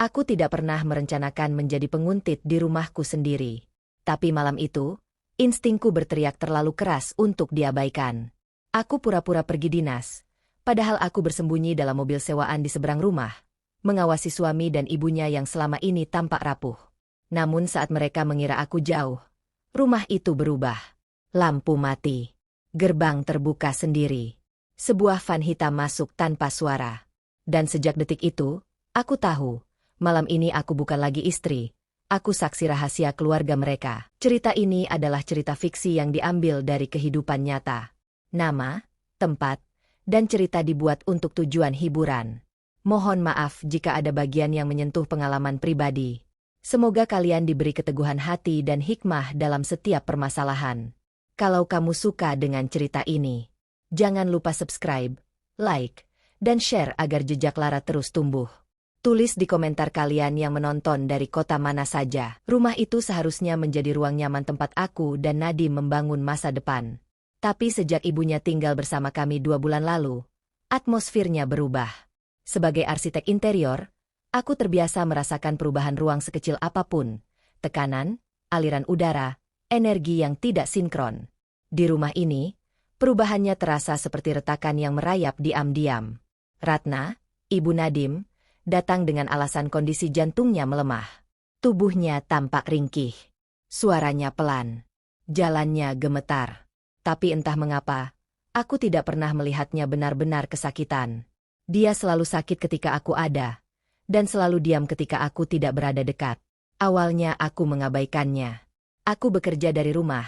Aku tidak pernah merencanakan menjadi penguntit di rumahku sendiri. Tapi malam itu, instingku berteriak terlalu keras untuk diabaikan. Aku pura-pura pergi dinas, padahal aku bersembunyi dalam mobil sewaan di seberang rumah, mengawasi suami dan ibunya yang selama ini tampak rapuh. Namun saat mereka mengira aku jauh, rumah itu berubah. Lampu mati. Gerbang terbuka sendiri. Sebuah van hitam masuk tanpa suara. Dan sejak detik itu, aku tahu, malam ini aku bukan lagi istri. Aku saksi rahasia keluarga mereka. Cerita ini adalah cerita fiksi yang diambil dari kehidupan nyata. Nama, tempat, dan cerita dibuat untuk tujuan hiburan. Mohon maaf jika ada bagian yang menyentuh pengalaman pribadi. Semoga kalian diberi keteguhan hati dan hikmah dalam setiap permasalahan. Kalau kamu suka dengan cerita ini, jangan lupa subscribe, like, dan share agar jejak Lara terus tumbuh. Tulis di komentar kalian yang menonton dari kota mana saja. Rumah itu seharusnya menjadi ruang nyaman tempat aku dan Nadim membangun masa depan. Tapi sejak ibunya tinggal bersama kami 2 bulan lalu, atmosfernya berubah. Sebagai arsitek interior, aku terbiasa merasakan perubahan ruang sekecil apapun, tekanan, aliran udara, energi yang tidak sinkron. Di rumah ini, perubahannya terasa seperti retakan yang merayap diam-diam. Ratna, ibu Nadim, datang dengan alasan kondisi jantungnya melemah. Tubuhnya tampak ringkih. Suaranya pelan. Jalannya gemetar. Tapi entah mengapa, aku tidak pernah melihatnya benar-benar kesakitan. Dia selalu sakit ketika aku ada, dan selalu diam ketika aku tidak berada dekat. Awalnya aku mengabaikannya. Aku bekerja dari rumah,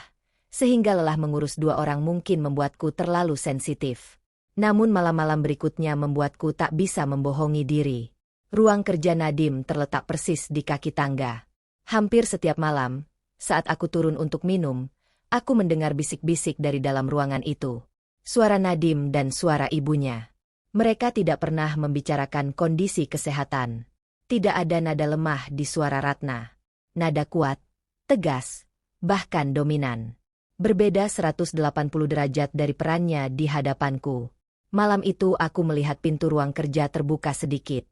sehingga lelah mengurus 2 orang mungkin membuatku terlalu sensitif. Namun malam-malam berikutnya membuatku tak bisa membohongi diri. Ruang kerja Nadim terletak persis di kaki tangga. Hampir setiap malam, saat aku turun untuk minum, aku mendengar bisik-bisik dari dalam ruangan itu. Suara Nadim dan suara ibunya. Mereka tidak pernah membicarakan kondisi kesehatan. Tidak ada nada lemah di suara Ratna. Nada kuat, tegas, bahkan dominan. Berbeda 180 derajat dari perannya di hadapanku. Malam itu aku melihat pintu ruang kerja terbuka sedikit.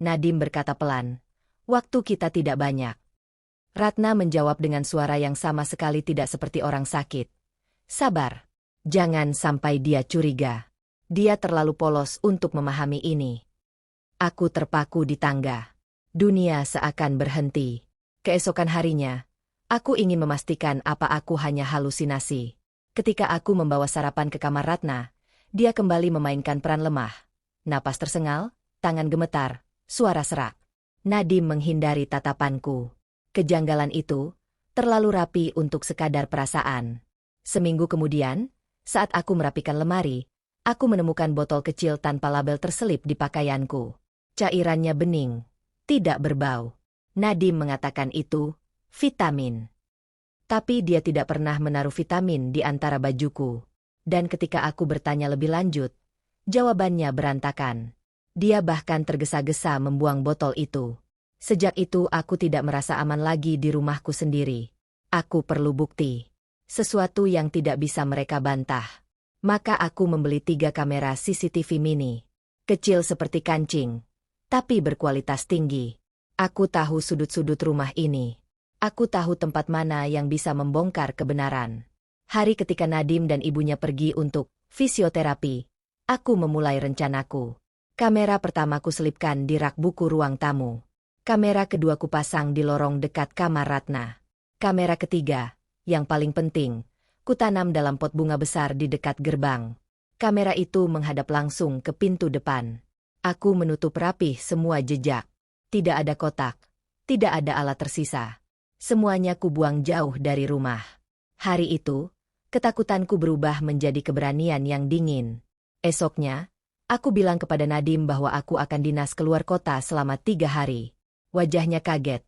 Nadim berkata pelan, "Waktu kita tidak banyak." Ratna menjawab dengan suara yang sama sekali tidak seperti orang sakit. "Sabar. Jangan sampai dia curiga. Dia terlalu polos untuk memahami ini." Aku terpaku di tangga. Dunia seakan berhenti. Keesokan harinya, aku ingin memastikan apa aku hanya halusinasi. Ketika aku membawa sarapan ke kamar Ratna, dia kembali memainkan peran lemah. Napas tersengal, tangan gemetar, suara serak. Nadim menghindari tatapanku. Kejanggalan itu terlalu rapi untuk sekadar perasaan. Seminggu kemudian, saat aku merapikan lemari, aku menemukan botol kecil tanpa label terselip di pakaianku. Cairannya bening, tidak berbau. Nadim mengatakan itu vitamin. Tapi dia tidak pernah menaruh vitamin di antara bajuku. Dan ketika aku bertanya lebih lanjut, jawabannya berantakan. Dia bahkan tergesa-gesa membuang botol itu. Sejak itu aku tidak merasa aman lagi di rumahku sendiri. Aku perlu bukti. Sesuatu yang tidak bisa mereka bantah. Maka aku membeli 3 kamera CCTV mini. Kecil seperti kancing, tapi berkualitas tinggi. Aku tahu sudut-sudut rumah ini. Aku tahu tempat mana yang bisa membongkar kebenaran. Hari ketika Nadim dan ibunya pergi untuk fisioterapi, aku memulai rencanaku. Kamera pertamaku selipkan di rak buku ruang tamu. Kamera kedua kupasang di lorong dekat kamar Ratna. Kamera ketiga, yang paling penting, kutanam dalam pot bunga besar di dekat gerbang. Kamera itu menghadap langsung ke pintu depan. Aku menutup rapih semua jejak. Tidak ada kotak, tidak ada alat tersisa. Semuanya kubuang jauh dari rumah. Hari itu, ketakutanku berubah menjadi keberanian yang dingin. Esoknya, aku bilang kepada Nadim bahwa aku akan dinas keluar kota selama 3 hari. Wajahnya kaget,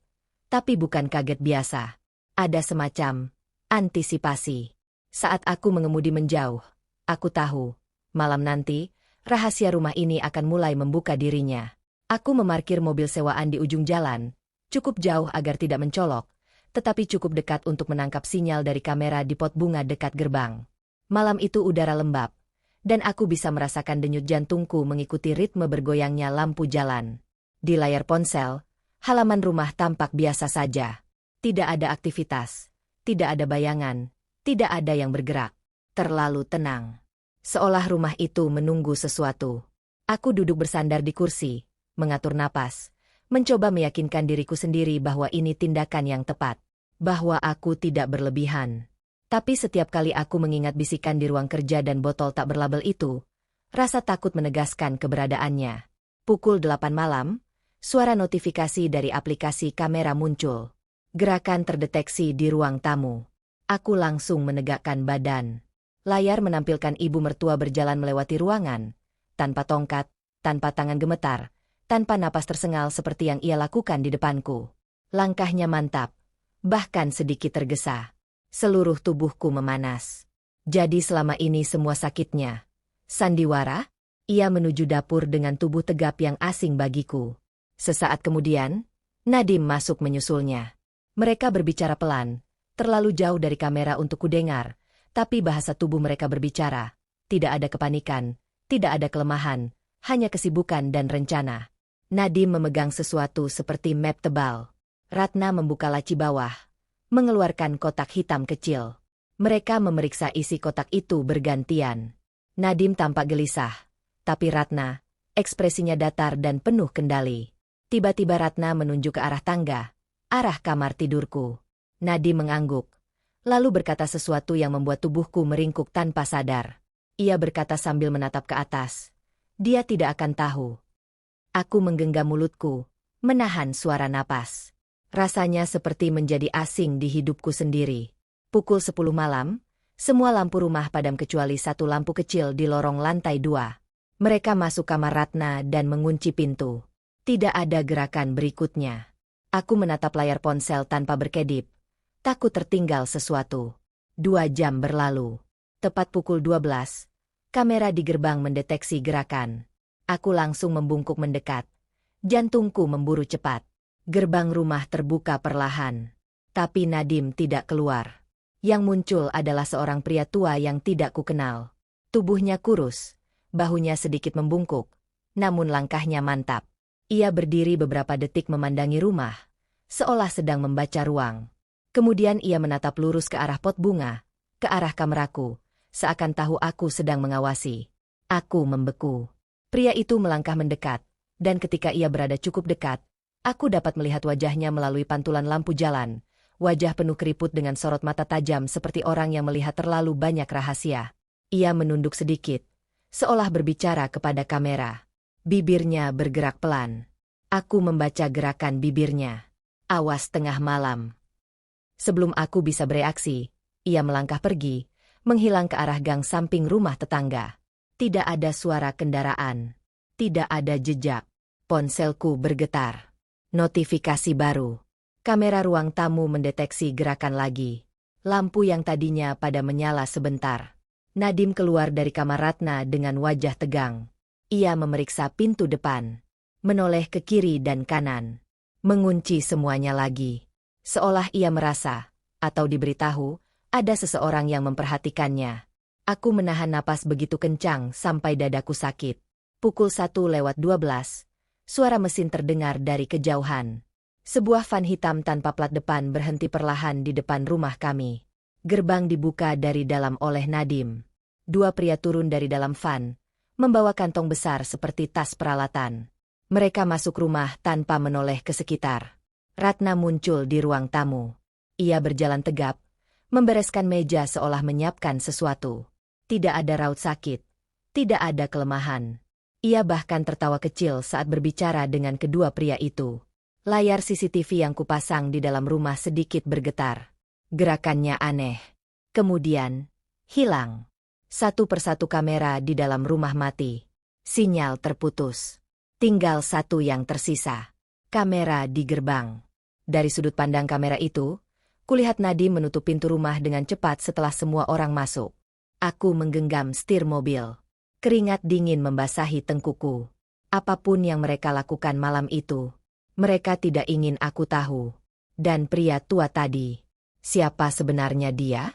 tapi bukan kaget biasa. Ada semacam antisipasi. Saat aku mengemudi menjauh, aku tahu, malam nanti, rahasia rumah ini akan mulai membuka dirinya. Aku memarkir mobil sewaan di ujung jalan, cukup jauh agar tidak mencolok, tetapi cukup dekat untuk menangkap sinyal dari kamera di pot bunga dekat gerbang. Malam itu udara lembab, dan aku bisa merasakan denyut jantungku mengikuti ritme bergoyangnya lampu jalan. Di layar ponsel, Halaman rumah tampak biasa saja. Tidak ada aktivitas, tidak ada bayangan, tidak ada yang bergerak. Terlalu tenang. Seolah rumah itu menunggu sesuatu. Aku duduk bersandar di kursi, mengatur napas, mencoba meyakinkan diriku sendiri bahwa ini tindakan yang tepat, bahwa aku tidak berlebihan. Tapi setiap kali aku mengingat bisikan di ruang kerja dan botol tak berlabel itu, rasa takut menegaskan keberadaannya. Pukul 8 malam, suara notifikasi dari aplikasi kamera muncul. Gerakan terdeteksi di ruang tamu. Aku langsung menegakkan badan. Layar menampilkan ibu mertua berjalan melewati ruangan, tanpa tongkat, tanpa tangan gemetar, tanpa napas tersengal seperti yang ia lakukan di depanku. Langkahnya mantap, bahkan sedikit tergesa. Seluruh tubuhku memanas. Jadi selama ini semua sakitnya sandiwara? Ia menuju dapur dengan tubuh tegap yang asing bagiku. Sesaat kemudian, Nadim masuk menyusulnya. Mereka berbicara pelan, terlalu jauh dari kamera untuk kudengar, tapi bahasa tubuh mereka berbicara. Tidak ada kepanikan, tidak ada kelemahan, hanya kesibukan dan rencana. Nadim memegang sesuatu seperti map tebal. Ratna membuka laci bawah, mengeluarkan kotak hitam kecil. Mereka memeriksa isi kotak itu bergantian. Nadim tampak gelisah, tapi Ratna, ekspresinya datar dan penuh kendali. Tiba-tiba Ratna menunjuk ke arah tangga, arah kamar tidurku. Nadim mengangguk, lalu berkata sesuatu yang membuat tubuhku meringkuk tanpa sadar. Ia berkata sambil menatap ke atas. Dia tidak akan tahu. Aku menggenggam mulutku, menahan suara napas. Rasanya seperti menjadi asing di hidupku sendiri. Pukul 10 malam, semua lampu rumah padam kecuali satu lampu kecil di lorong lantai 2. Mereka masuk kamar Ratna dan mengunci pintu. Tidak ada gerakan berikutnya. Aku menatap layar ponsel tanpa berkedip. Takut tertinggal sesuatu. 2 jam berlalu. Tepat pukul 12, kamera di gerbang mendeteksi gerakan. Aku langsung membungkuk mendekat. Jantungku memburu cepat. Gerbang rumah terbuka perlahan. Tapi Nadim tidak keluar. Yang muncul adalah seorang pria tua yang tidak kukenal. Tubuhnya kurus, bahunya sedikit membungkuk, namun langkahnya mantap. Ia berdiri beberapa detik memandangi rumah, seolah sedang membaca ruang. Kemudian ia menatap lurus ke arah pot bunga, ke arah kameraku, seakan tahu aku sedang mengawasi. Aku membeku. Pria itu melangkah mendekat, dan ketika ia berada cukup dekat, aku dapat melihat wajahnya melalui pantulan lampu jalan, wajah penuh keriput dengan sorot mata tajam seperti orang yang melihat terlalu banyak rahasia. Ia menunduk sedikit, seolah berbicara kepada kamera. Bibirnya bergerak pelan. Aku membaca gerakan bibirnya. Awas tengah malam. Sebelum aku bisa bereaksi, ia melangkah pergi, menghilang ke arah gang samping rumah tetangga. Tidak ada suara kendaraan. Tidak ada jejak. Ponselku bergetar. Notifikasi baru. Kamera ruang tamu mendeteksi gerakan lagi. Lampu yang tadinya pada menyala sebentar. Nadim keluar dari kamar Ratna dengan wajah tegang. Ia memeriksa pintu depan. Menoleh ke kiri dan kanan. Mengunci semuanya lagi. Seolah ia merasa, atau diberitahu, ada seseorang yang memperhatikannya. Aku menahan napas begitu kencang sampai dadaku sakit. Pukul 1:12, suara mesin terdengar dari kejauhan. Sebuah van hitam tanpa plat depan berhenti perlahan di depan rumah kami. Gerbang dibuka dari dalam oleh Nadim. 2 pria turun dari dalam van, membawa kantong besar seperti tas peralatan. Mereka masuk rumah tanpa menoleh ke sekitar. Ratna muncul di ruang tamu. Ia berjalan tegap, membereskan meja seolah menyiapkan sesuatu. Tidak ada raut sakit, tidak ada kelemahan. Ia bahkan tertawa kecil saat berbicara dengan kedua pria itu. Layar CCTV yang kupasang di dalam rumah sedikit bergetar. Gerakannya aneh. Kemudian, hilang. Satu persatu kamera di dalam rumah mati. Sinyal terputus. Tinggal satu yang tersisa. Kamera di gerbang. Dari sudut pandang kamera itu, kulihat Nadim menutup pintu rumah dengan cepat setelah semua orang masuk. Aku menggenggam setir mobil. Keringat dingin membasahi tengkuku. Apapun yang mereka lakukan malam itu, mereka tidak ingin aku tahu. Dan pria tua tadi, siapa sebenarnya dia?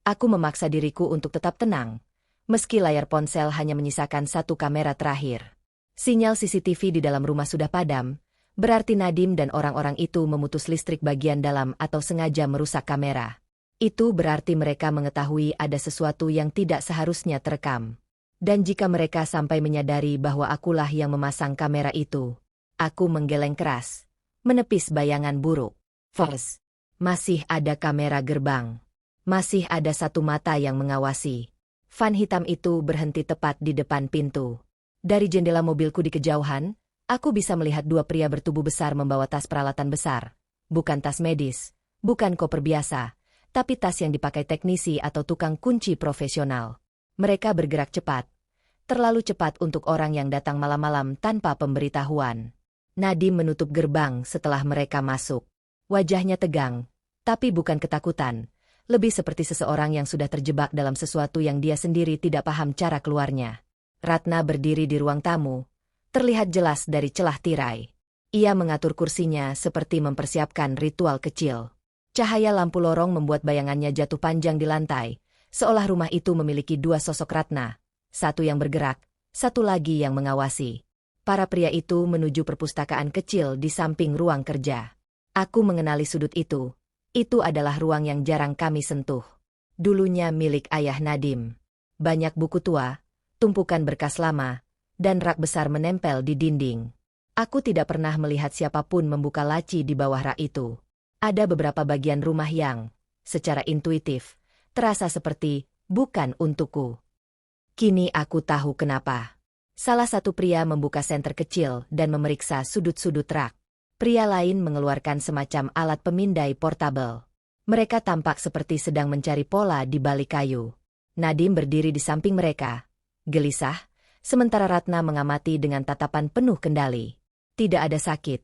Aku memaksa diriku untuk tetap tenang, meski layar ponsel hanya menyisakan satu kamera terakhir. Sinyal CCTV di dalam rumah sudah padam, Berarti Nadim dan orang-orang itu memutus listrik bagian dalam atau sengaja merusak kamera. Itu berarti mereka mengetahui ada sesuatu yang tidak seharusnya terekam. Dan jika mereka sampai menyadari bahwa akulah yang memasang kamera itu, aku menggeleng keras, menepis bayangan buruk. First, masih ada kamera gerbang. Masih ada satu mata yang mengawasi. Van hitam itu berhenti tepat di depan pintu. Dari jendela mobilku di kejauhan, aku bisa melihat dua pria bertubuh besar membawa tas peralatan besar. Bukan tas medis, bukan koper biasa, tapi tas yang dipakai teknisi atau tukang kunci profesional. Mereka bergerak cepat. Terlalu cepat untuk orang yang datang malam-malam tanpa pemberitahuan. Nadim menutup gerbang setelah mereka masuk. Wajahnya tegang, tapi bukan ketakutan. Lebih seperti seseorang yang sudah terjebak dalam sesuatu yang dia sendiri tidak paham cara keluarnya. Ratna berdiri di ruang tamu. Terlihat jelas dari celah tirai. Ia mengatur kursinya seperti mempersiapkan ritual kecil. Cahaya lampu lorong membuat bayangannya jatuh panjang di lantai, seolah rumah itu memiliki dua sosok Ratna. Satu yang bergerak, satu lagi yang mengawasi. Para pria itu menuju perpustakaan kecil di samping ruang kerja. Aku mengenali sudut itu. Itu adalah ruang yang jarang kami sentuh. Dulunya milik ayah Nadim. Banyak buku tua, tumpukan berkas lama, dan rak besar menempel di dinding. Aku tidak pernah melihat siapapun membuka laci di bawah rak itu. Ada beberapa bagian rumah yang, secara intuitif, terasa seperti bukan untukku. Kini aku tahu kenapa. Salah satu pria membuka senter kecil dan memeriksa sudut-sudut rak. Pria lain mengeluarkan semacam alat pemindai portabel. Mereka tampak seperti sedang mencari pola di balik kayu. Nadim berdiri di samping mereka, gelisah, sementara Ratna mengamati dengan tatapan penuh kendali. Tidak ada sakit.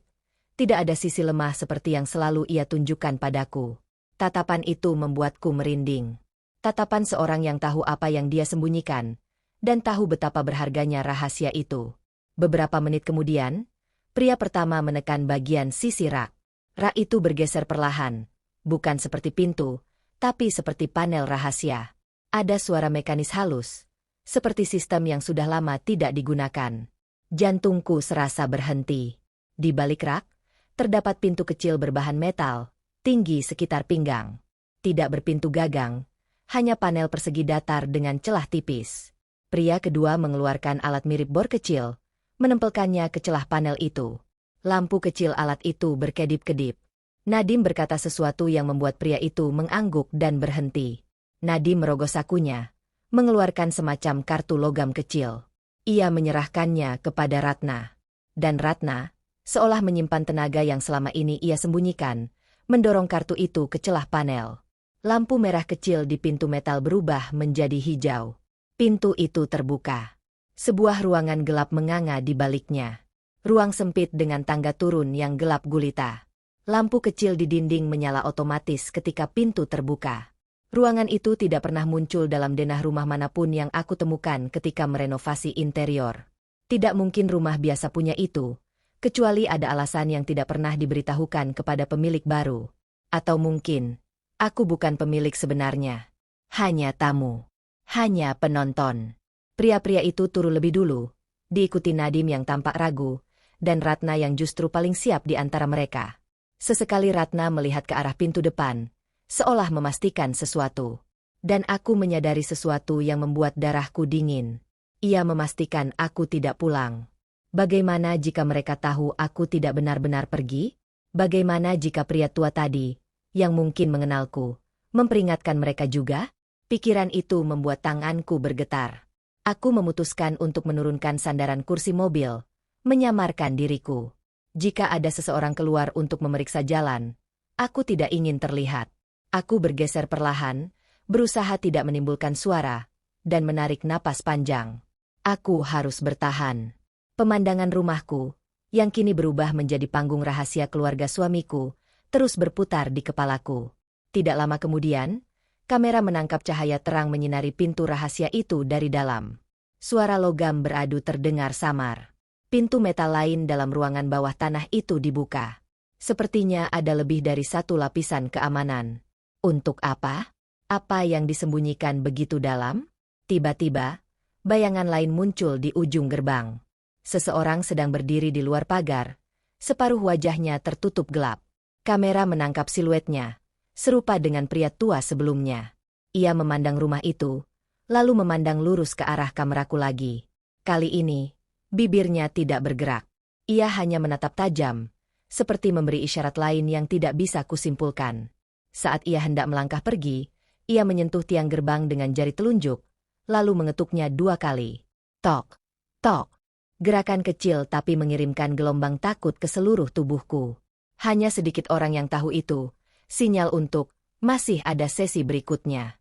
Tidak ada sisi lemah seperti yang selalu ia tunjukkan padaku. Tatapan itu membuatku merinding. Tatapan seorang yang tahu apa yang dia sembunyikan, dan tahu betapa berharganya rahasia itu. Beberapa menit kemudian, pria pertama menekan bagian sisi rak. Rak itu bergeser perlahan, bukan seperti pintu, tapi seperti panel rahasia. Ada suara mekanis halus, seperti sistem yang sudah lama tidak digunakan. Jantungku serasa berhenti. Di balik rak, terdapat pintu kecil berbahan metal, tinggi sekitar pinggang. Tidak berpintu gagang, hanya panel persegi datar dengan celah tipis. Pria kedua mengeluarkan alat mirip bor kecil, menempelkannya ke celah panel itu. Lampu kecil alat itu berkedip-kedip. Nadim berkata sesuatu yang membuat pria itu mengangguk dan berhenti. Nadim merogoh sakunya, mengeluarkan semacam kartu logam kecil. Ia menyerahkannya kepada Ratna. Dan Ratna, seolah menyimpan tenaga yang selama ini ia sembunyikan, mendorong kartu itu ke celah panel. Lampu merah kecil di pintu metal berubah menjadi hijau. Pintu itu terbuka. Sebuah ruangan gelap menganga di baliknya. Ruang sempit dengan tangga turun yang gelap gulita. Lampu kecil di dinding menyala otomatis ketika pintu terbuka. Ruangan itu tidak pernah muncul dalam denah rumah manapun yang aku temukan ketika merenovasi interior. Tidak mungkin rumah biasa punya itu, kecuali ada alasan yang tidak pernah diberitahukan kepada pemilik baru. Atau mungkin, aku bukan pemilik sebenarnya. Hanya tamu. Hanya penonton. Pria-pria itu turun lebih dulu, diikuti Nadim yang tampak ragu, dan Ratna yang justru paling siap di antara mereka. Sesekali Ratna melihat ke arah pintu depan, seolah memastikan sesuatu. Dan aku menyadari sesuatu yang membuat darahku dingin. Ia memastikan aku tidak pulang. Bagaimana jika mereka tahu aku tidak benar-benar pergi? Bagaimana jika pria tua tadi, yang mungkin mengenalku, memperingatkan mereka juga? Pikiran itu membuat tanganku bergetar. Aku memutuskan untuk menurunkan sandaran kursi mobil, menyamarkan diriku. Jika ada seseorang keluar untuk memeriksa jalan, aku tidak ingin terlihat. Aku bergeser perlahan, berusaha tidak menimbulkan suara, dan menarik napas panjang. Aku harus bertahan. Pemandangan rumahku, yang kini berubah menjadi panggung rahasia keluarga suamiku, terus berputar di kepalaku. Tidak lama kemudian, kamera menangkap cahaya terang menyinari pintu rahasia itu dari dalam. Suara logam beradu terdengar samar. Pintu metal lain dalam ruangan bawah tanah itu dibuka. Sepertinya ada lebih dari satu lapisan keamanan. Untuk apa? Apa yang disembunyikan begitu dalam? Tiba-tiba, bayangan lain muncul di ujung gerbang. Seseorang sedang berdiri di luar pagar, Separuh wajahnya tertutup gelap. Kamera menangkap siluetnya, serupa dengan pria tua sebelumnya. Ia memandang rumah itu, lalu memandang lurus ke arah kameraku lagi. Kali ini, bibirnya tidak bergerak. Ia hanya menatap tajam, seperti memberi isyarat lain yang tidak bisa kusimpulkan. Saat ia hendak melangkah pergi, ia menyentuh tiang gerbang dengan jari telunjuk, lalu mengetuknya 2 kali. Tok, tok. Gerakan kecil tapi mengirimkan gelombang takut ke seluruh tubuhku. Hanya sedikit orang yang tahu itu, sinyal untuk masih ada sesi berikutnya.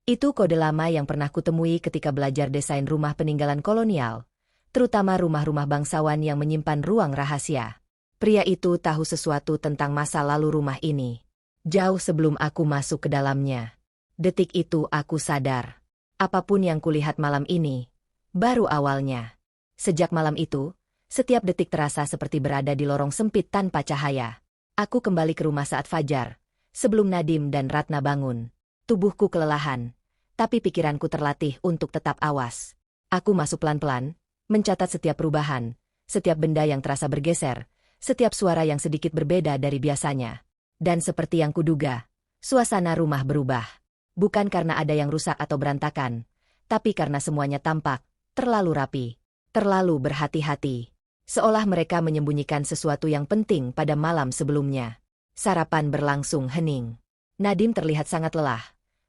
Itu kode lama yang pernah kutemui ketika belajar desain rumah peninggalan kolonial, terutama rumah-rumah bangsawan yang menyimpan ruang rahasia. Pria itu tahu sesuatu tentang masa lalu rumah ini. Jauh sebelum aku masuk ke dalamnya. Detik itu aku sadar. Apapun yang kulihat malam ini, baru awalnya. Sejak malam itu, setiap detik terasa seperti berada di lorong sempit tanpa cahaya. Aku kembali ke rumah saat fajar, sebelum Nadim dan Ratna bangun. Tubuhku kelelahan, tapi pikiranku terlatih untuk tetap awas. Aku masuk pelan-pelan, mencatat setiap perubahan, setiap benda yang terasa bergeser, setiap suara yang sedikit berbeda dari biasanya. Dan seperti yang kuduga, suasana rumah berubah. Bukan karena ada yang rusak atau berantakan, tapi karena semuanya tampak terlalu rapi. Terlalu berhati-hati. Seolah mereka menyembunyikan sesuatu yang penting pada malam sebelumnya. Sarapan berlangsung hening. Nadim terlihat sangat lelah.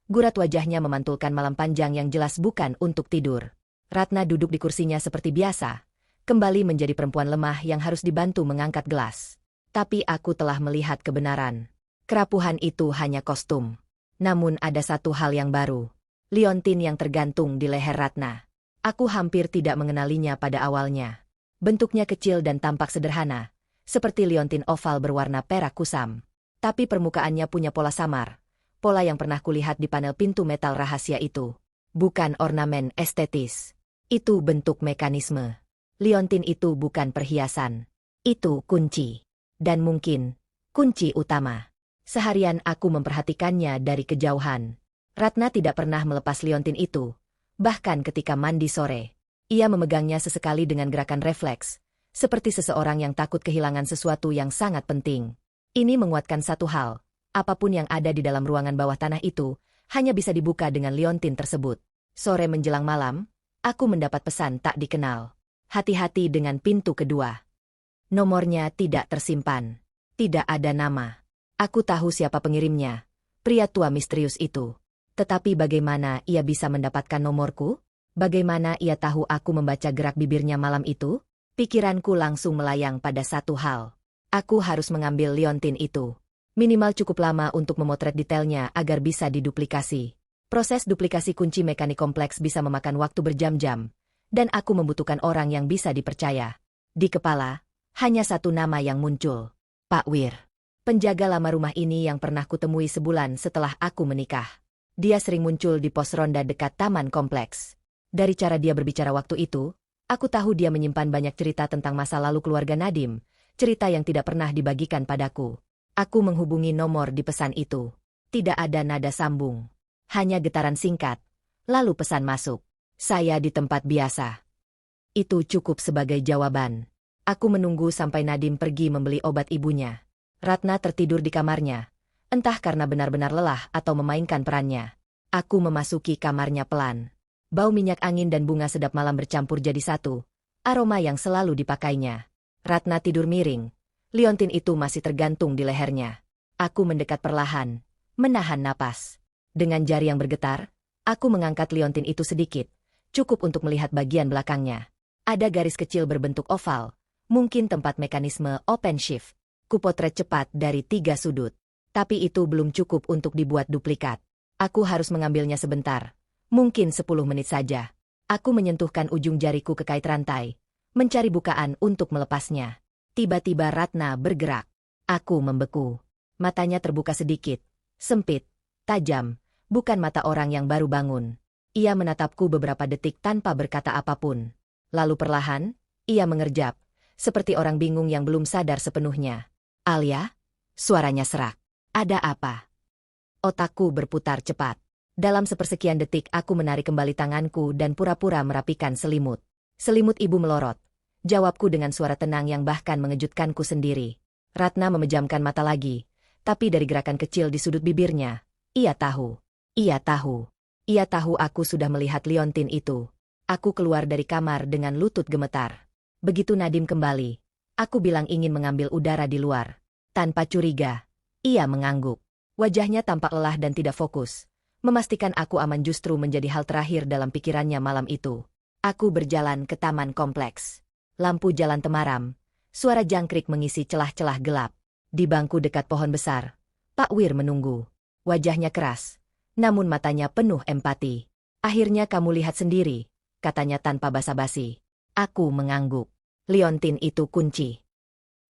Gurat wajahnya memantulkan malam panjang yang jelas bukan untuk tidur. Ratna duduk di kursinya seperti biasa, kembali menjadi perempuan lemah yang harus dibantu mengangkat gelas. Tapi aku telah melihat kebenaran. Kerapuhan itu hanya kostum. Namun ada satu hal yang baru. Liontin yang tergantung di leher Ratna. Aku hampir tidak mengenalinya pada awalnya. Bentuknya kecil dan tampak sederhana, seperti liontin oval berwarna perak kusam. Tapi permukaannya punya pola samar, pola yang pernah kulihat di panel pintu metal rahasia itu. Bukan ornamen estetis. Itu bentuk mekanisme. Liontin itu bukan perhiasan. Itu kunci. Dan mungkin, kunci utama. Seharian aku memperhatikannya dari kejauhan. Ratna tidak pernah melepas liontin itu. Bahkan ketika mandi sore, ia memegangnya sesekali dengan gerakan refleks, seperti seseorang yang takut kehilangan sesuatu yang sangat penting. Ini menguatkan satu hal, apapun yang ada di dalam ruangan bawah tanah itu, hanya bisa dibuka dengan liontin tersebut. Sore menjelang malam, aku mendapat pesan tak dikenal. Hati-hati dengan pintu kedua. Nomornya tidak tersimpan. Tidak ada nama. Aku tahu siapa pengirimnya, pria tua misterius itu. Tetapi bagaimana ia bisa mendapatkan nomorku? Bagaimana ia tahu aku membaca gerak bibirnya malam itu? Pikiranku langsung melayang pada satu hal. Aku harus mengambil liontin itu. Minimal cukup lama untuk memotret detailnya agar bisa diduplikasi. Proses duplikasi kunci mekanik kompleks bisa memakan waktu berjam-jam. Dan aku membutuhkan orang yang bisa dipercaya. Di kepala, hanya satu nama yang muncul. Pak Wir. Penjaga lama rumah ini yang pernah kutemui sebulan setelah aku menikah. Dia sering muncul di pos ronda dekat taman kompleks. Dari cara dia berbicara waktu itu, aku tahu dia menyimpan banyak cerita tentang masa lalu keluarga Nadim, cerita yang tidak pernah dibagikan padaku. Aku menghubungi nomor di pesan itu. Tidak ada nada sambung. Hanya getaran singkat. Lalu pesan masuk. Saya di tempat biasa. Itu cukup sebagai jawaban. Aku menunggu sampai Nadim pergi membeli obat ibunya. Ratna tertidur di kamarnya. Entah karena benar-benar lelah atau memainkan perannya. Aku memasuki kamarnya pelan. Bau minyak angin dan bunga sedap malam bercampur jadi satu. Aroma yang selalu dipakainya. Ratna tidur miring. Liontin itu masih tergantung di lehernya. Aku mendekat perlahan, menahan napas. Dengan jari yang bergetar, aku mengangkat liontin itu sedikit. Cukup untuk melihat bagian belakangnya. Ada garis kecil berbentuk oval. Mungkin tempat mekanisme open shift. Kupotret cepat dari 3 sudut. Tapi itu belum cukup untuk dibuat duplikat. Aku harus mengambilnya sebentar. Mungkin 10 menit saja. Aku menyentuhkan ujung jariku ke kait rantai. Mencari bukaan untuk melepasnya. Tiba-tiba Ratna bergerak. Aku membeku. Matanya terbuka sedikit. Sempit. Tajam. Bukan mata orang yang baru bangun. Ia menatapku beberapa detik tanpa berkata apapun. Lalu perlahan, ia mengerjap. Seperti orang bingung yang belum sadar sepenuhnya. Alia? Suaranya serak. Ada apa? Otakku berputar cepat. Dalam sepersekian detik aku menarik kembali tanganku dan pura-pura merapikan selimut. Selimut ibu melorot. Jawabku dengan suara tenang yang bahkan mengejutkanku sendiri. Ratna memejamkan mata lagi, tapi dari gerakan kecil di sudut bibirnya, ia tahu. Ia tahu. Ia tahu aku sudah melihat liontin itu. Aku keluar dari kamar dengan lutut gemetar. Begitu Nadim kembali, aku bilang ingin mengambil udara di luar. Tanpa curiga, ia mengangguk. Wajahnya tampak lelah dan tidak fokus. Memastikan aku aman justru menjadi hal terakhir dalam pikirannya malam itu. Aku berjalan ke taman kompleks. Lampu jalan temaram. Suara jangkrik mengisi celah-celah gelap. Di bangku dekat pohon besar, Pak Wir menunggu. Wajahnya keras, namun matanya penuh empati. Akhirnya kamu lihat sendiri, katanya tanpa basa-basi. Aku mengangguk. Liontin itu kunci.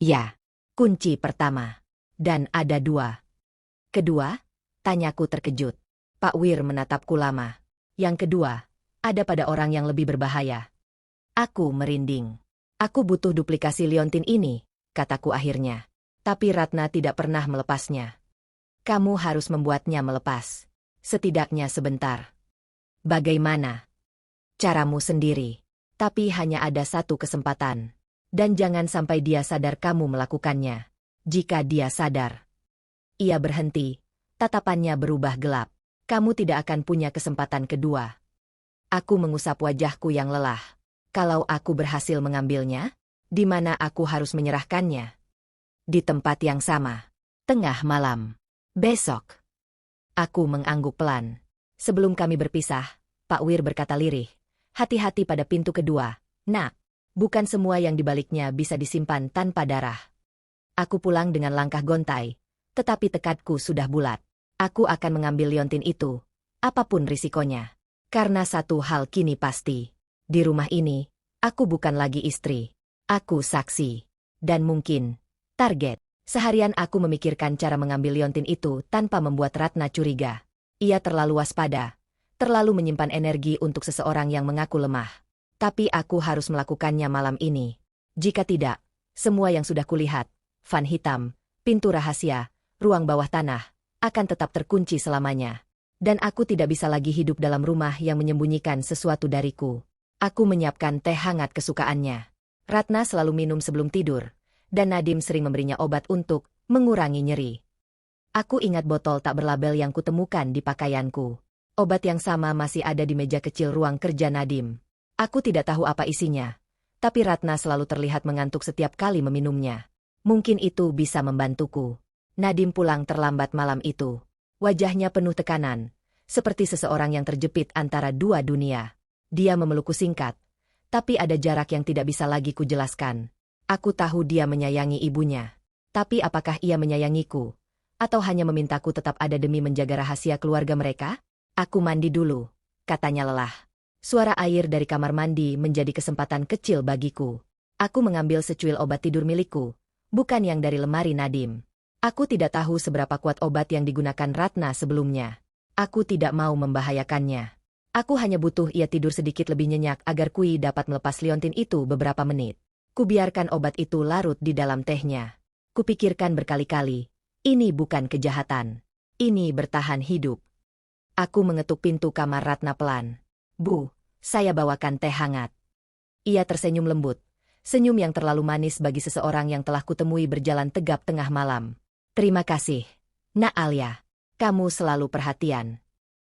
Ya, kunci pertama. Dan ada dua. Kedua? Tanyaku terkejut. Pak Wir menatapku lama. Yang kedua, ada pada orang yang lebih berbahaya. Aku merinding. Aku butuh duplikasi liontin ini, kataku akhirnya. Tapi Ratna tidak pernah melepasnya. Kamu harus membuatnya melepas. Setidaknya sebentar. Bagaimana? Caramu sendiri. Tapi hanya ada satu kesempatan. Dan jangan sampai dia sadar kamu melakukannya. Jika dia sadar. Ia berhenti. Tatapannya berubah gelap. Kamu tidak akan punya kesempatan kedua. Aku mengusap wajahku yang lelah. Kalau aku berhasil mengambilnya, di mana aku harus menyerahkannya? Di tempat yang sama. Tengah malam. Besok. Aku mengangguk pelan. Sebelum kami berpisah, Pak Wir berkata lirih. Hati-hati pada pintu kedua. Nak, bukan semua yang dibaliknya bisa disimpan tanpa darah. Aku pulang dengan langkah gontai, tetapi tekadku sudah bulat. Aku akan mengambil liontin itu, apapun risikonya. Karena satu hal kini pasti. Di rumah ini, aku bukan lagi istri. Aku saksi. Dan mungkin target. Seharian aku memikirkan cara mengambil liontin itu tanpa membuat Ratna curiga. Ia terlalu waspada, terlalu menyimpan energi untuk seseorang yang mengaku lemah. Tapi aku harus melakukannya malam ini. Jika tidak, semua yang sudah kulihat, van hitam, pintu rahasia, ruang bawah tanah, akan tetap terkunci selamanya. Dan aku tidak bisa lagi hidup dalam rumah yang menyembunyikan sesuatu dariku. Aku menyiapkan teh hangat kesukaannya. Ratna selalu minum sebelum tidur, dan Nadim sering memberinya obat untuk mengurangi nyeri. Aku ingat botol tak berlabel yang kutemukan di pakaianku. Obat yang sama masih ada di meja kecil ruang kerja Nadim. Aku tidak tahu apa isinya, tapi Ratna selalu terlihat mengantuk setiap kali meminumnya. Mungkin itu bisa membantuku. Nadim pulang terlambat malam itu. Wajahnya penuh tekanan, seperti seseorang yang terjepit antara dua dunia. Dia memelukku singkat, tapi ada jarak yang tidak bisa lagi kujelaskan. Aku tahu dia menyayangi ibunya. Tapi apakah ia menyayangiku? Atau hanya memintaku tetap ada demi menjaga rahasia keluarga mereka? Aku mandi dulu, katanya lelah. Suara air dari kamar mandi menjadi kesempatan kecil bagiku. Aku mengambil secuil obat tidur milikku, bukan yang dari lemari Nadim. Aku tidak tahu seberapa kuat obat yang digunakan Ratna sebelumnya. Aku tidak mau membahayakannya. Aku hanya butuh ia tidur sedikit lebih nyenyak agar Kui dapat melepas liontin itu beberapa menit. Kubiarkan obat itu larut di dalam tehnya. Kupikirkan berkali-kali, ini bukan kejahatan. Ini bertahan hidup. Aku mengetuk pintu kamar Ratna pelan. Bu, saya bawakan teh hangat. Ia tersenyum lembut. Senyum yang terlalu manis bagi seseorang yang telah kutemui berjalan tegap tengah malam. Terima kasih, Nak Alia. Kamu selalu perhatian.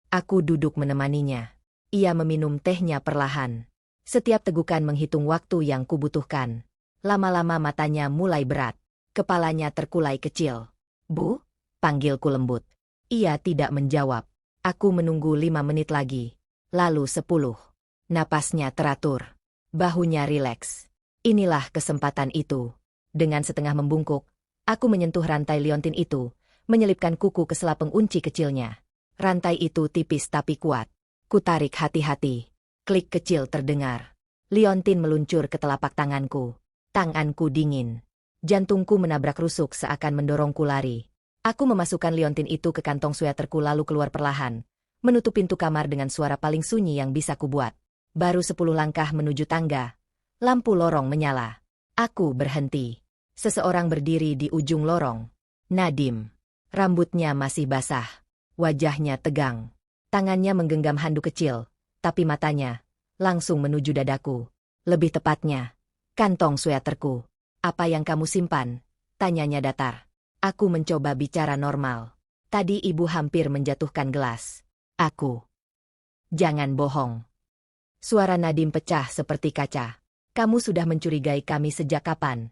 Aku duduk menemaninya. Ia meminum tehnya perlahan. Setiap tegukan menghitung waktu yang kubutuhkan. Lama-lama matanya mulai berat. Kepalanya terkulai kecil. Bu, panggilku lembut. Ia tidak menjawab. Aku menunggu 5 menit lagi. Lalu 10. Napasnya teratur. Bahunya rileks. Inilah kesempatan itu. Dengan setengah membungkuk, aku menyentuh rantai liontin itu, menyelipkan kuku ke sela pengunci kecilnya. Rantai itu tipis tapi kuat. Kutarik hati-hati. Klik kecil terdengar. Liontin meluncur ke telapak tanganku. Tanganku dingin. Jantungku menabrak rusuk seakan mendorongku lari. Aku memasukkan liontin itu ke kantong sweaterku lalu keluar perlahan. Menutup pintu kamar dengan suara paling sunyi yang bisa kubuat. Baru 10 langkah menuju tangga. Lampu lorong menyala. Aku berhenti. Seseorang berdiri di ujung lorong. Nadim. Rambutnya masih basah. Wajahnya tegang. Tangannya menggenggam handuk kecil, tapi matanya langsung menuju dadaku. Lebih tepatnya, Kantong sweaterku. Apa yang kamu simpan? Tanyanya datar. Aku mencoba bicara normal. Tadi ibu hampir menjatuhkan gelas. Aku. Jangan bohong. Suara Nadim pecah seperti kaca. Kamu sudah mencurigai kami sejak kapan?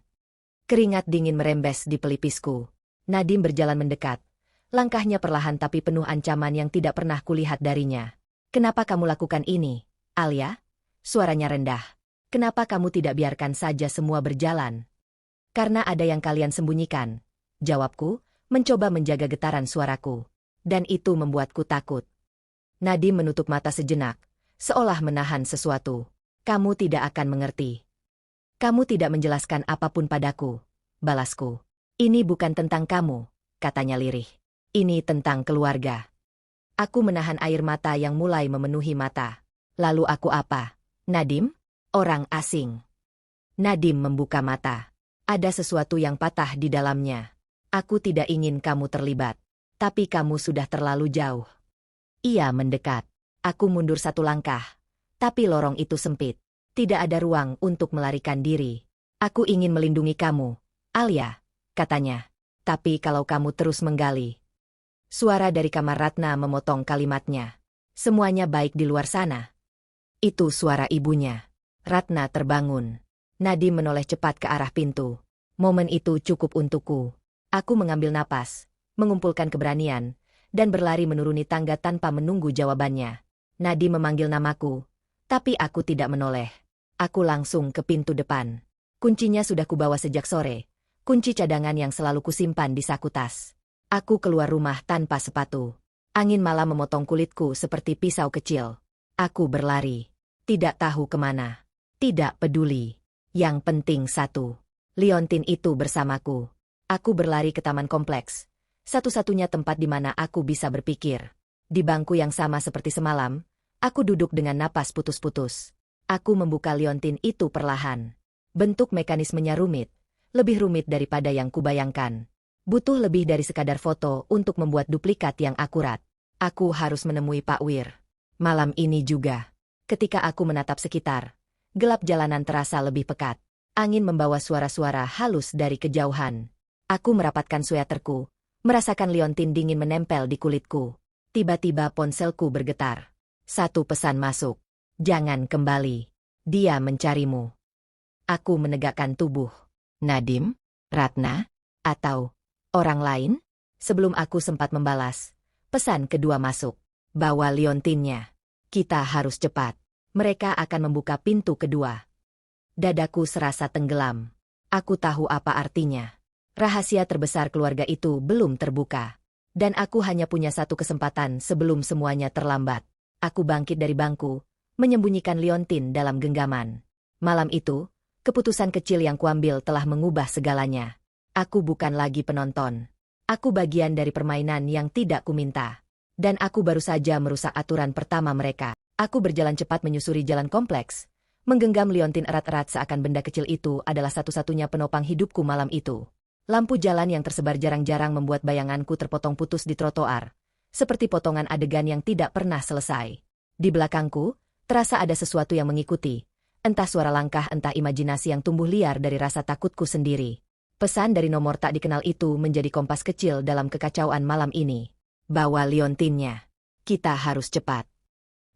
Keringat dingin merembes di pelipisku. Nadim berjalan mendekat. Langkahnya perlahan tapi penuh ancaman yang tidak pernah kulihat darinya. Kenapa kamu lakukan ini, Alia? Suaranya rendah. Kenapa kamu tidak biarkan saja semua berjalan? Karena ada yang kalian sembunyikan. Jawabku, mencoba menjaga getaran suaraku. Dan itu membuatku takut. Nadim menutup mata sejenak, seolah menahan sesuatu. Kamu tidak akan mengerti. Kamu tidak menjelaskan apapun padaku, balasku. Ini bukan tentang kamu, katanya lirih. Ini tentang keluarga. Aku menahan air mata yang mulai memenuhi mata. Lalu aku apa? Nadim? Orang asing. Nadim membuka mata. Ada sesuatu yang patah di dalamnya. Aku tidak ingin kamu terlibat. Tapi kamu sudah terlalu jauh. Ia mendekat. Aku mundur satu langkah. Tapi lorong itu sempit. Tidak ada ruang untuk melarikan diri. Aku ingin melindungi kamu, Alia, katanya. Tapi kalau kamu terus menggali. Suara dari kamar Ratna memotong kalimatnya. Semuanya baik di luar sana. Itu suara ibunya. Ratna terbangun. Nadim menoleh cepat ke arah pintu. Momen itu cukup untukku. Aku mengambil napas, mengumpulkan keberanian, dan berlari menuruni tangga tanpa menunggu jawabannya. Nadim memanggil namaku, tapi aku tidak menoleh. Aku langsung ke pintu depan. Kuncinya sudah kubawa sejak sore. Kunci cadangan yang selalu kusimpan di saku tas. Aku keluar rumah tanpa sepatu. Angin malam memotong kulitku seperti pisau kecil. Aku berlari. Tidak tahu kemana. Tidak peduli. Yang penting satu. Liontin itu bersamaku. Aku berlari ke taman kompleks. Satu-satunya tempat di mana aku bisa berpikir. Di bangku yang sama seperti semalam, aku duduk dengan napas putus-putus. Aku membuka liontin itu perlahan. Bentuk mekanismenya rumit. Lebih rumit daripada yang kubayangkan. Butuh lebih dari sekadar foto untuk membuat duplikat yang akurat. Aku harus menemui Pak Wir. Malam ini juga. Ketika aku menatap sekitar, gelap jalanan terasa lebih pekat. Angin membawa suara-suara halus dari kejauhan. Aku merapatkan sweaterku, merasakan liontin dingin menempel di kulitku. Tiba-tiba ponselku bergetar. Satu pesan masuk. Jangan kembali. Dia mencarimu. Aku menegakkan tubuh. Nadim? Ratna? Atau orang lain? Sebelum aku sempat membalas, pesan kedua masuk. Bawa liontinnya. Kita harus cepat. Mereka akan membuka pintu kedua. Dadaku serasa tenggelam. Aku tahu apa artinya. Rahasia terbesar keluarga itu belum terbuka. Dan aku hanya punya satu kesempatan sebelum semuanya terlambat. Aku bangkit dari bangku, menyembunyikan liontin dalam genggaman. Malam itu, keputusan kecil yang kuambil telah mengubah segalanya. Aku bukan lagi penonton. Aku bagian dari permainan yang tidak kuminta. Dan aku baru saja merusak aturan pertama mereka. Aku berjalan cepat menyusuri jalan kompleks, menggenggam liontin erat-erat seakan benda kecil itu adalah satu-satunya penopang hidupku malam itu. Lampu jalan yang tersebar jarang-jarang membuat bayanganku terpotong putus di trotoar, seperti potongan adegan yang tidak pernah selesai. Di belakangku, terasa ada sesuatu yang mengikuti, entah suara langkah entah imajinasi yang tumbuh liar dari rasa takutku sendiri. Pesan dari nomor tak dikenal itu menjadi kompas kecil dalam kekacauan malam ini. Bawa liontinnya. Kita harus cepat.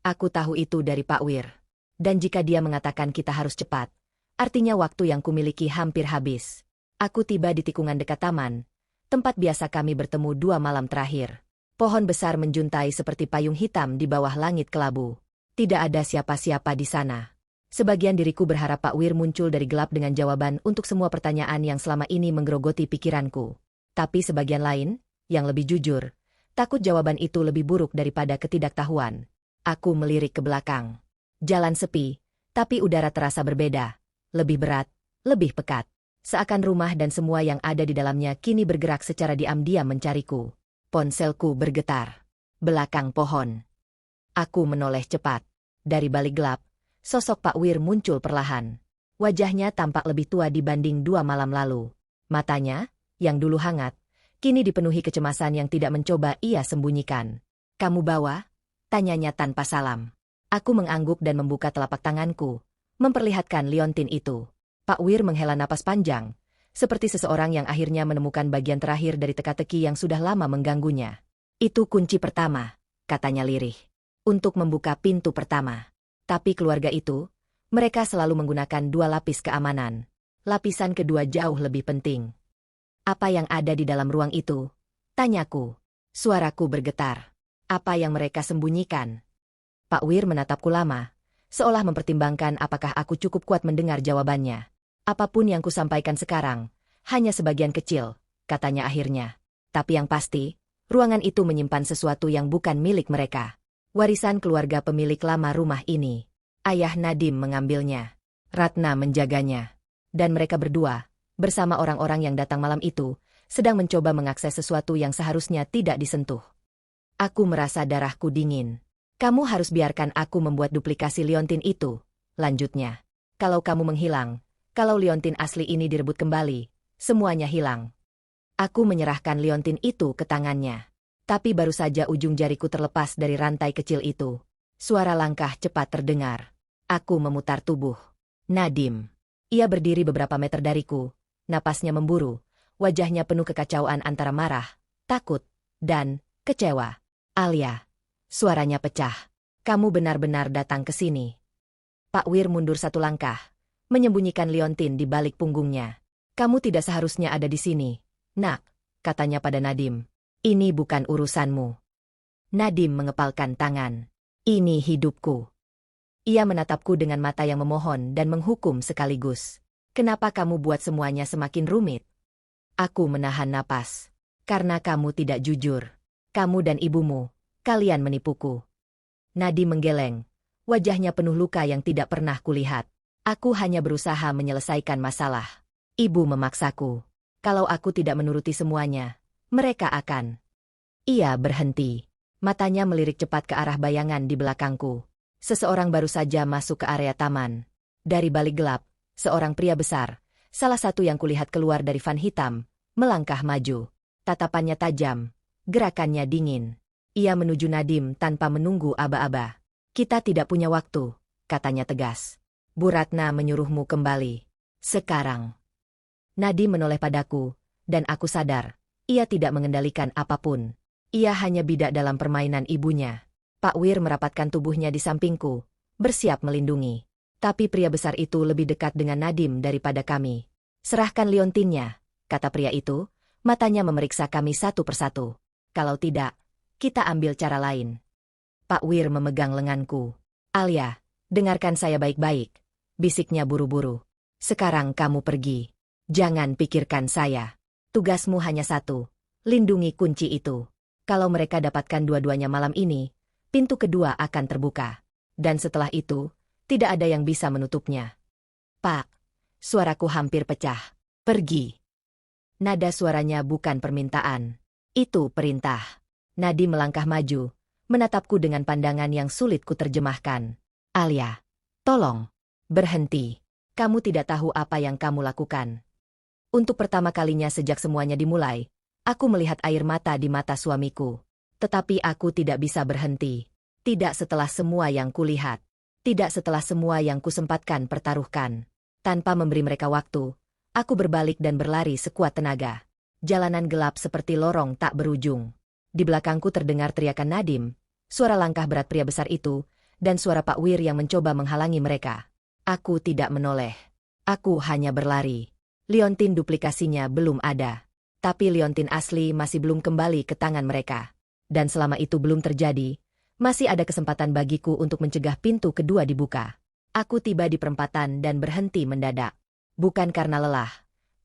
Aku tahu itu dari Pak Wir. Dan jika dia mengatakan kita harus cepat, artinya waktu yang kumiliki hampir habis. Aku tiba di tikungan dekat taman, tempat biasa kami bertemu 2 malam terakhir. Pohon besar menjuntai seperti payung hitam di bawah langit kelabu. Tidak ada siapa-siapa di sana. Sebagian diriku berharap Pak Wir muncul dari gelap dengan jawaban untuk semua pertanyaan yang selama ini menggerogoti pikiranku. Tapi sebagian lain, yang lebih jujur, takut jawaban itu lebih buruk daripada ketidaktahuan. Aku melirik ke belakang. Jalan sepi, tapi udara terasa berbeda. Lebih berat, lebih pekat. Seakan rumah dan semua yang ada di dalamnya kini bergerak secara diam-diam mencariku. Ponselku bergetar. Belakang pohon. Aku menoleh cepat. Dari balik gelap, sosok Pak Wir muncul perlahan. Wajahnya tampak lebih tua dibanding 2 malam lalu. Matanya, yang dulu hangat, kini dipenuhi kecemasan yang tidak mencoba ia sembunyikan. Kamu bawa? Tanyanya tanpa salam. Aku mengangguk dan membuka telapak tanganku, memperlihatkan liontin itu. Pak Wir menghela napas panjang, seperti seseorang yang akhirnya menemukan bagian terakhir dari teka-teki yang sudah lama mengganggunya. Itu kunci pertama, katanya lirih. Untuk membuka pintu pertama. Tapi keluarga itu, mereka selalu menggunakan 2 lapis keamanan. Lapisan kedua jauh lebih penting. Apa yang ada di dalam ruang itu? Tanyaku. Suaraku bergetar. Apa yang mereka sembunyikan? Pak Wir menatapku lama, seolah mempertimbangkan apakah aku cukup kuat mendengar jawabannya. Apapun yang kusampaikan sekarang, hanya sebagian kecil, katanya akhirnya. Tapi yang pasti, ruangan itu menyimpan sesuatu yang bukan milik mereka. Warisan keluarga pemilik lama rumah ini. Ayah Nadim mengambilnya. Ratna menjaganya. Dan mereka berdua, bersama orang-orang yang datang malam itu, sedang mencoba mengakses sesuatu yang seharusnya tidak disentuh. Aku merasa darahku dingin. Kamu harus biarkan aku membuat duplikasi liontin itu, lanjutnya. Kalau kamu menghilang, kalau liontin asli ini direbut kembali, semuanya hilang. Aku menyerahkan liontin itu ke tangannya. Tapi baru saja ujung jariku terlepas dari rantai kecil itu. Suara langkah cepat terdengar. Aku memutar tubuh. Nadim. Ia berdiri beberapa meter dariku. Napasnya memburu. Wajahnya penuh kekacauan antara marah, takut, dan kecewa. Alia. Suaranya pecah. Kamu benar-benar datang ke sini. Pak Wir mundur 1 langkah, menyembunyikan liontin di balik punggungnya. Kamu tidak seharusnya ada di sini, nak, katanya pada Nadim. Ini bukan urusanmu. Nadim mengepalkan tangan. Ini hidupku. Ia menatapku dengan mata yang memohon dan menghukum sekaligus. Kenapa kamu buat semuanya semakin rumit? Aku menahan napas. Karena kamu tidak jujur. Kamu dan ibumu, kalian menipuku. Nadim menggeleng. Wajahnya penuh luka yang tidak pernah kulihat. Aku hanya berusaha menyelesaikan masalah. Ibu memaksaku. Kalau aku tidak menuruti semuanya, mereka akan. Ia berhenti. Matanya melirik cepat ke arah bayangan di belakangku. Seseorang baru saja masuk ke area taman. Dari balik gelap, seorang pria besar, salah satu yang kulihat keluar dari van hitam, melangkah maju. Tatapannya tajam, gerakannya dingin. Ia menuju Nadim tanpa menunggu aba-aba. Kita tidak punya waktu, katanya tegas. Bu Ratna menyuruhmu kembali. Sekarang. Nadim menoleh padaku, dan aku sadar, ia tidak mengendalikan apapun. Ia hanya bidak dalam permainan ibunya. Pak Wir merapatkan tubuhnya di sampingku, bersiap melindungi. Tapi pria besar itu lebih dekat dengan Nadim daripada kami. Serahkan liontinnya, kata pria itu, matanya memeriksa kami satu persatu. Kalau tidak, kita ambil cara lain. Pak Wir memegang lenganku. Alia, dengarkan saya baik-baik, bisiknya buru-buru. Sekarang kamu pergi. Jangan pikirkan saya. Tugasmu hanya satu, lindungi kunci itu. Kalau mereka dapatkan dua-duanya malam ini, pintu kedua akan terbuka. Dan setelah itu, tidak ada yang bisa menutupnya. Pak, suaraku hampir pecah. Pergi. Nada suaranya bukan permintaan. Itu perintah. Nadim melangkah maju, menatapku dengan pandangan yang sulit kuterjemahkan. Alia, tolong, berhenti. Kamu tidak tahu apa yang kamu lakukan. Untuk pertama kalinya sejak semuanya dimulai, aku melihat air mata di mata suamiku. Tetapi aku tidak bisa berhenti. Tidak setelah semua yang kulihat. Tidak setelah semua yang kusempatkan pertaruhkan. Tanpa memberi mereka waktu, aku berbalik dan berlari sekuat tenaga. Jalanan gelap seperti lorong tak berujung. Di belakangku terdengar teriakan Nadim, suara langkah berat pria besar itu, dan suara Pak Wir yang mencoba menghalangi mereka. Aku tidak menoleh. Aku hanya berlari. Liontin duplikasinya belum ada. Tapi liontin asli masih belum kembali ke tangan mereka. Dan selama itu belum terjadi, masih ada kesempatan bagiku untuk mencegah pintu kedua dibuka. Aku tiba di perempatan dan berhenti mendadak. Bukan karena lelah,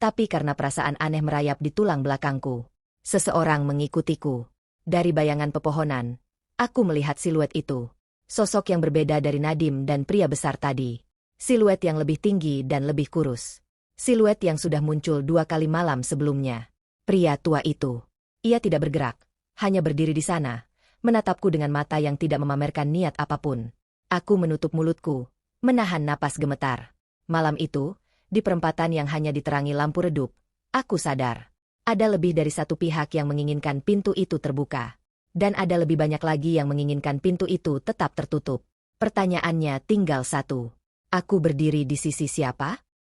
tapi karena perasaan aneh merayap di tulang belakangku. Seseorang mengikutiku. Dari bayangan pepohonan, aku melihat siluet itu. Sosok yang berbeda dari Nadim dan pria besar tadi. Siluet yang lebih tinggi dan lebih kurus. Siluet yang sudah muncul 2 kali malam sebelumnya. Pria tua itu. Ia tidak bergerak, hanya berdiri di sana, menatapku dengan mata yang tidak memamerkan niat apapun. Aku menutup mulutku, menahan napas gemetar. Malam itu, di perempatan yang hanya diterangi lampu redup, aku sadar. Ada lebih dari satu pihak yang menginginkan pintu itu terbuka. Dan ada lebih banyak lagi yang menginginkan pintu itu tetap tertutup. Pertanyaannya tinggal satu. Aku berdiri di sisi siapa?